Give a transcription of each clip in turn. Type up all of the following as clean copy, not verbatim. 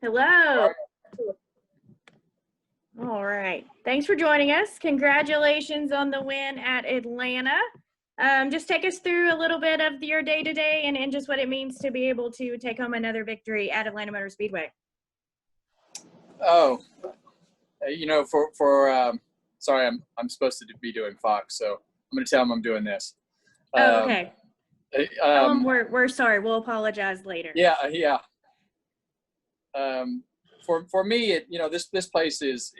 Hello. All right. Thanks for joining us. Congratulations on the win at Atlanta. Just take us through a little bit of your day-to-day and just what it means to be able to take home another victory at Atlanta Motor Speedway. Oh, sorry, I'm supposed to be doing Fox, so I'm going to tell them I'm doing this. Okay. Tell them we're sorry. We'll apologize later. Yeah. For me, this place is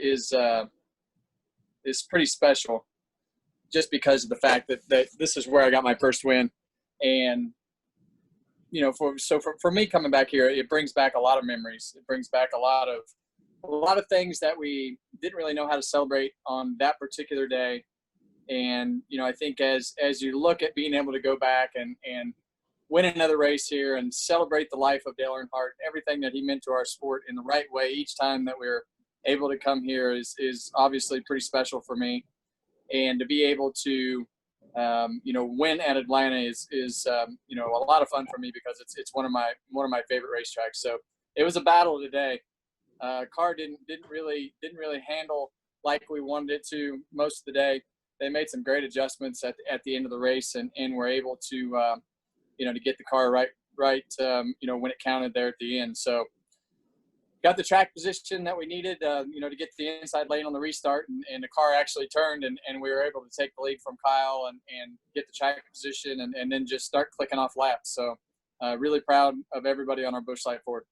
pretty special, just because of the fact that this is where I got my first win, and for me coming back here, it brings back a lot of memories. It brings back a lot of things that we didn't really know how to celebrate on that particular day. And I think as you look at being able to go back and win another race here and celebrate the life of Dale Earnhardt, everything that he meant to our sport in the right way each time that we're able to come here is obviously pretty special for me. And to be able to win at Atlanta is a lot of fun for me, because it's one of my favorite racetracks. So it was a battle today. Car didn't really handle like we wanted it to most of the day. They made some great adjustments at the end of the race, and were able to to get the car right when it counted there at the end. So got the track position that we needed to get to the inside lane on the restart, and the car actually turned, and we were able to take the lead from Kyle and get the track position, and then just start clicking off laps. So really proud of everybody on our Busch Light Ford.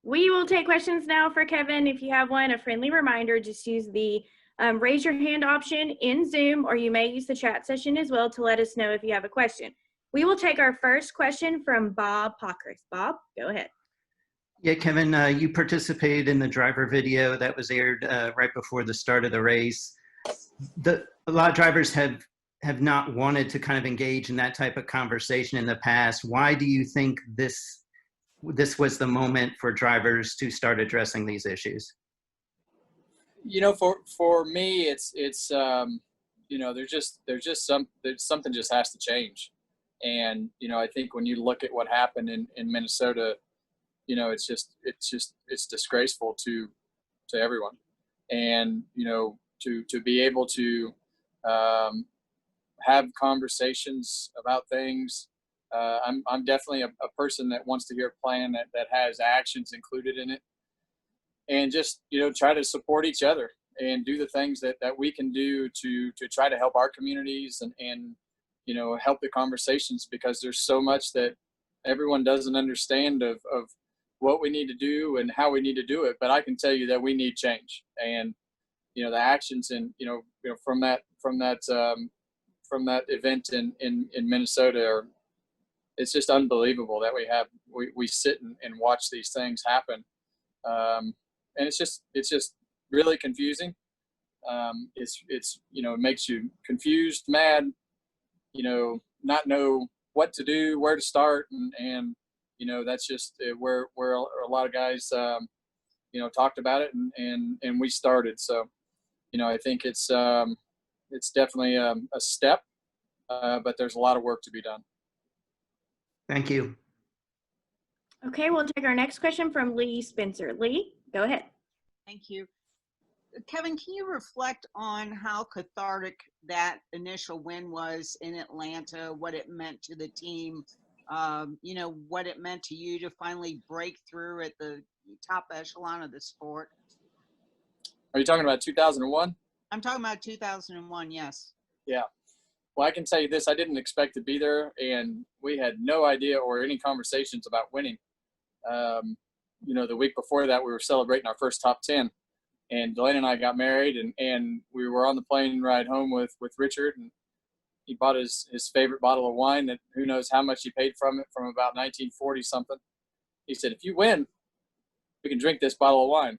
We will take questions now for Kevin. If you have one, a friendly reminder, just use the raise your hand option in Zoom, or you may use the chat session as well to let us know if you have a question. We will take our first question from Bob Pockers. Bob, go ahead. Yeah, Kevin, you participated in the driver video that was aired right before the start of the race. A lot of drivers have not wanted to kind of engage in that type of conversation in the past. Why do you think this was the moment for drivers to start addressing these issues? For me, it's something just has to change. And I think when you look at what happened in Minnesota, it's disgraceful to everyone. And to be able to have conversations about things. I'm definitely a person that wants to hear a plan that has actions included in it, and just try to support each other and do the things that we can do to try to help our communities and help the conversations, because there's so much that everyone doesn't understand of what we need to do and how we need to do it. But I can tell you that we need change, and the actions and from that event in Minnesota it's just unbelievable that we sit and watch these things happen. And it's just really confusing. It's it makes you confused, mad, not know what to do, where to start, and that's just where a lot of guys talked about it, and we started. So I think it's definitely a step, but there's a lot of work to be done. Thank you. Okay, we'll take our next question from Lee Spencer. Lee, go ahead. Thank you. Kevin, can you reflect on how cathartic that initial win was in Atlanta, what it meant to the team, what it meant to you to finally break through at the top echelon of the sport? Are you talking about 2001? I'm talking about 2001, yes. Yeah. Well, I can tell you this, I didn't expect to be there, and we had no idea or any conversations about winning. The week before that, we were celebrating our first top 10, and Delaney and I got married, and we were on the plane ride home with Richard, and he bought his favorite bottle of wine that who knows how much he paid from it, from about 1940 something. He said, "If you win, we can drink this bottle of wine."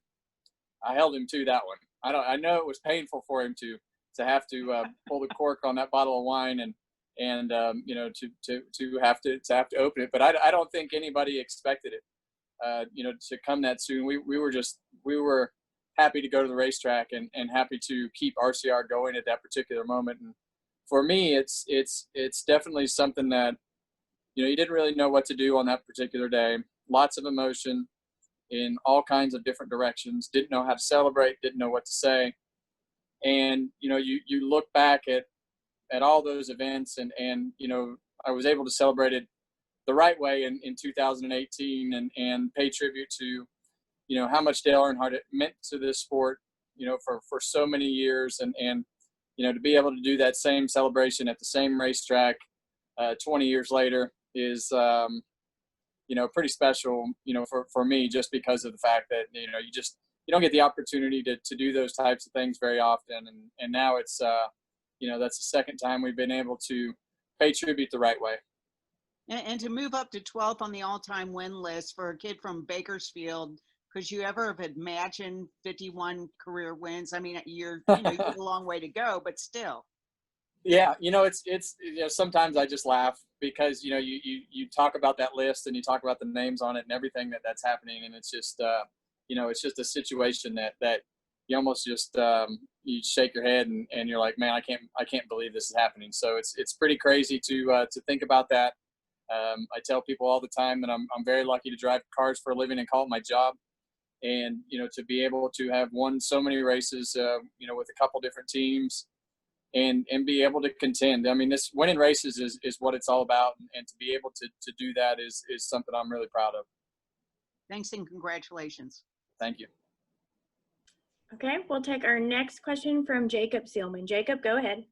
I held him to that one. I know it was painful for him to have to pull the cork on that bottle of wine and to have to open it. But I don't think anybody expected it, to come that soon. We were happy to go to the racetrack and happy to keep RCR going at that particular moment. And for me, it's definitely something that, you didn't really know what to do on that particular day. lots of emotion in all kinds of different directions, didn't know how to celebrate, didn't know what to say. And, you know, you look back at all those events and, you know, I was able to celebrate it the right way in 2018 and pay tribute to, you know, how much Dale Earnhardt it meant to this sport, you know, for so many years. And, you know, to be able to do that same celebration at the same racetrack 20 years later is, you know, pretty special, you know, for me, just because of the fact that, you know, you don't get the opportunity to do those types of things very often. And now it's, you know, that's the second time we've been able to pay tribute the right way. And to move up to 12th on the all-time win list for a kid from Bakersfield, could you ever have imagined 51 career wins? I mean, you know, you have a long way to go, but still. Yeah, you know, it's you know, sometimes I just laugh because, you know, you talk about that list and you talk about the names on it and everything that's happening, and it's just you know, it's just a situation that you almost just you shake your head and you're like, man, I can't believe this is happening. So it's pretty crazy to think about that. I tell people all the time that I'm very lucky to drive cars for a living and call it my job. And, you know, to be able to have won so many races, you know, with a couple different teams and be able to contend. I mean, this winning races is what it's all about. And to be able to do that is something I'm really proud of. Thanks and congratulations. Thank you. Okay, we'll take our next question from Jacob Seelman. Jacob, go ahead.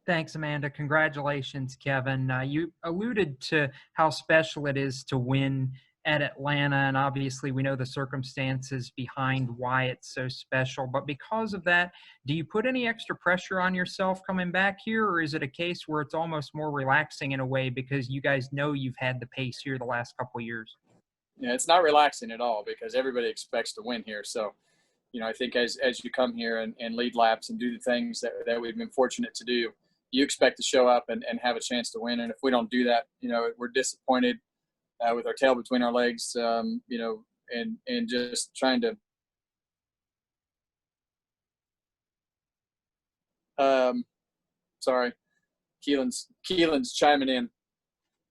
Thanks, Amanda. Congratulations, Kevin. You alluded to how special it is to win at Atlanta, and obviously we know the circumstances behind why it's so special. But because of that, do you put any extra pressure on yourself coming back here, or is it a case where it's almost more relaxing in a way because you guys know you've had the pace here the last couple of years? Yeah, it's not relaxing at all because everybody expects to win here. So, you know, I think as you come here and lead laps and do the things that we've been fortunate to do, you expect to show up and have a chance to win. And if we don't do that, you know, we're disappointed with our tail between our legs, you know, and just trying to sorry, Keelan's chiming in.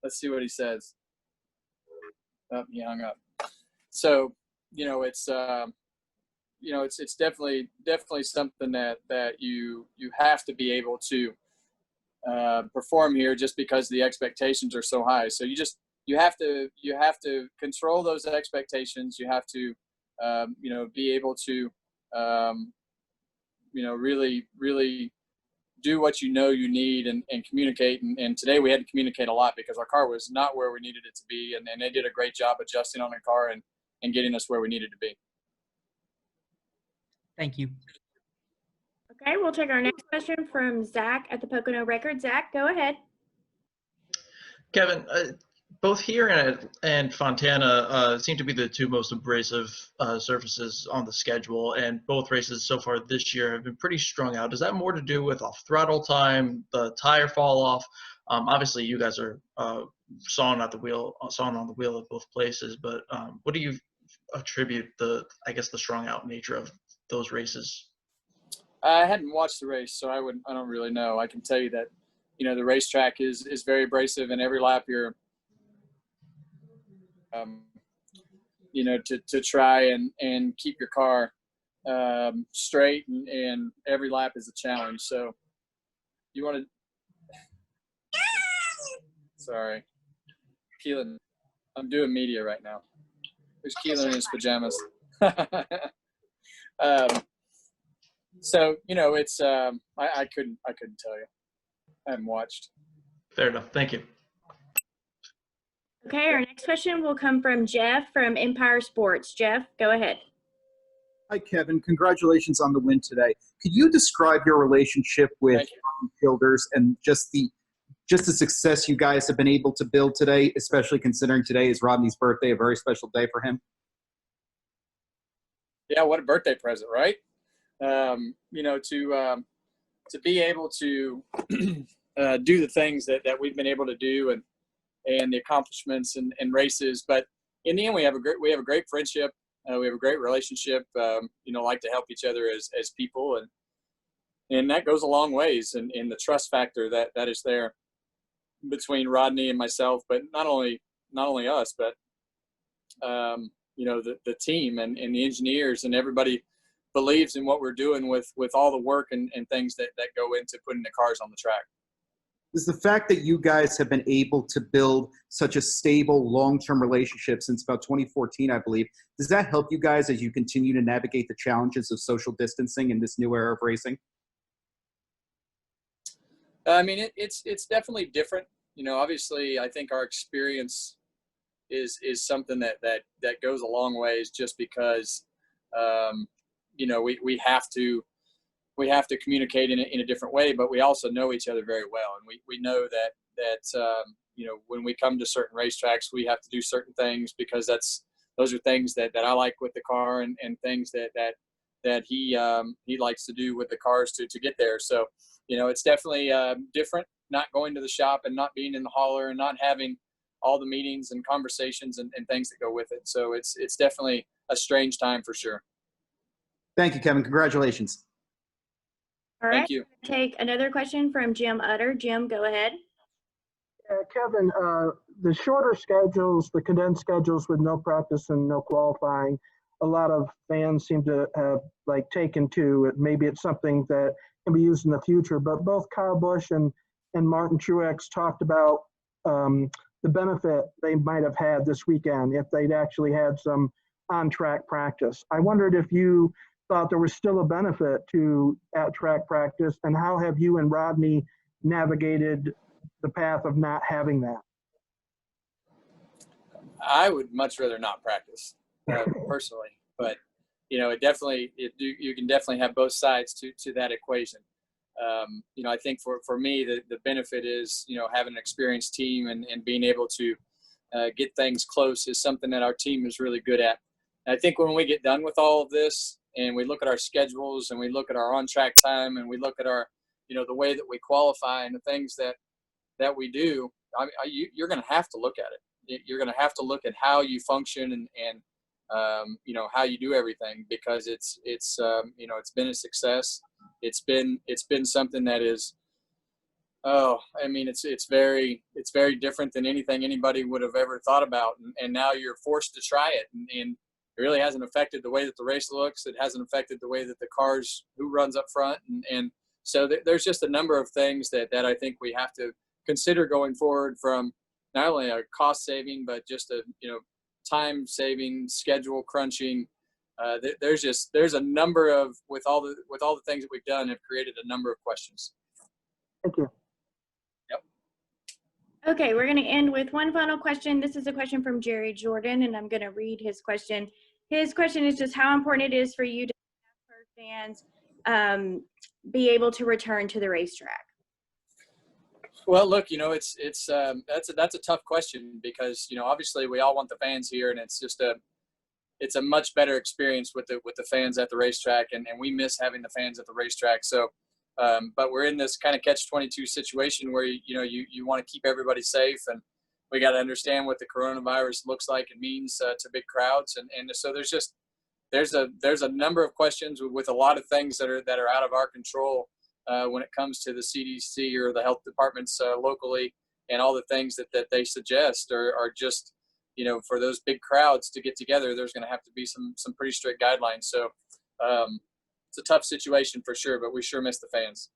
Let's see what he says. Oh, he hung up. So, you know, it's you know, it's definitely something that you have to be able to perform here just because the expectations are so high. So you have to control those expectations. You have to you know, be able to you know, really do what you know you need and communicate. And today we had to communicate a lot because our car was not where we needed it to be. And they did a great job adjusting on the car and getting us where we needed to be. Thank you. Okay, we'll take our next question from Zach at the Pocono Record. Zach, go ahead. Kevin, both here and Fontana seem to be the two most abrasive surfaces on the schedule, and both races so far this year have been pretty strung out. Is that more to do with off throttle time, the tire fall off? Obviously, you guys are sawing on the wheel at both places, but what do you attribute the strung out nature of those races? I hadn't watched the race, so I don't really know. I can tell you that, you know, the racetrack is very abrasive, and every lap you're you know, to try and keep your car straight, and every lap is a challenge. So you want to sorry, Keelan, I'm doing media right now. There's Keelan in his pajamas. So, you know, it's I couldn't tell you. I haven't watched. Fair enough. Thank you. Okay, our next question will come from Jeff from Empire Sports. Jeff, go ahead. Hi, Kevin. Congratulations on the win today. Could you describe your relationship with Rodney Childers and just the success you guys have been able to build today, especially considering today is Rodney's birthday, a very special day for him? Yeah, what a birthday present, right? You know, to be able to do the things that we've been able to do and the accomplishments and races, but in the end, we have a great friendship. We have a great relationship. You know, like to help each other as people, and that goes a long ways. And the trust factor that is there between Rodney and myself, but not only not only us, but the team and the engineers and everybody believes in what we're doing with all the work and things that go into putting the cars on the track. Is the fact that you guys have been able to build such a stable, long-term relationship since about 2014, I believe, does that help you guys as you continue to navigate the challenges of social distancing in this new era of racing? I mean, it's definitely different. Obviously, I think our experience is something that goes a long ways, just because we have to communicate in a different way, but we also know each other very well, and we know that when we come to certain racetracks, we have to do certain things because those are things that I like with the car, and things that he likes to do with the cars to get there. So it's definitely different, not going to the shop and not being in the hauler and not having all the meetings and conversations and things that go with it. So it's definitely a strange time for sure. Thank you, Kevin. Congratulations. All right. Thank you. Take another question from Jim Utter. Jim, go ahead. Kevin, the shorter schedules, the condensed schedules with no practice and no qualifying, a lot of fans seem to have taken to it. Maybe it's something that can be used in the future, but both Kyle Busch and Martin Truex talked about the benefit they might have had this weekend if they'd actually had some on-track practice. I wondered if you thought there was still a benefit to at-track practice, and how have you and Rodney navigated the path of not having that? I would much rather not practice personally, but you can definitely have both sides to that equation. I think for me, the benefit is, having an experienced team and being able to get things close is something that our team is really good at. And I think when we get done with all of this and we look at our schedules and we look at our on-track time and we look at our, the way that we qualify and the things that we do, you're going to have to look at it. You're going to have to look at how you function and how you do everything, because it's been a success. It's been something that is, it's very different than anything anybody would have ever thought about. And now you're forced to try it. And it really hasn't affected the way that the race looks. It hasn't affected the way that the cars, who runs up front. And so there's just a number of things that I think we have to consider going forward, from not only a cost saving, but just a, time saving, schedule crunching. There's a number of, with all the things that we've done, have created a number of questions. Thank you. Yep. Okay, we're going to end with one final question. This is a question from Jerry Jordan, and I'm going to read his question. His question is just how important it is for you to have fans be able to return to the racetrack. Well, look, that's a tough question, because obviously we all want the fans here, and it's a much better experience with the fans at the racetrack, and we miss having the fans at the racetrack. So, but we're in this kind of catch-22 situation where you want to keep everybody safe, and we got to understand what the coronavirus looks like and means to big crowds, and so there's a number of questions with a lot of things that are out of our control when it comes to the CDC or the health departments locally, and all the things that they suggest are just, for those big crowds to get together, there's going to have to be some pretty strict guidelines. So it's a tough situation for sure, but we sure miss the fans.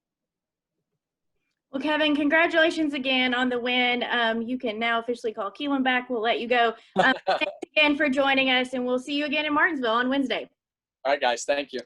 Well, Kevin, congratulations again on the win. You can now officially call Keelan back. We'll let you go. Thanks again for joining us, and we'll see you again in Martinsville on Wednesday. All right, guys. Thank you.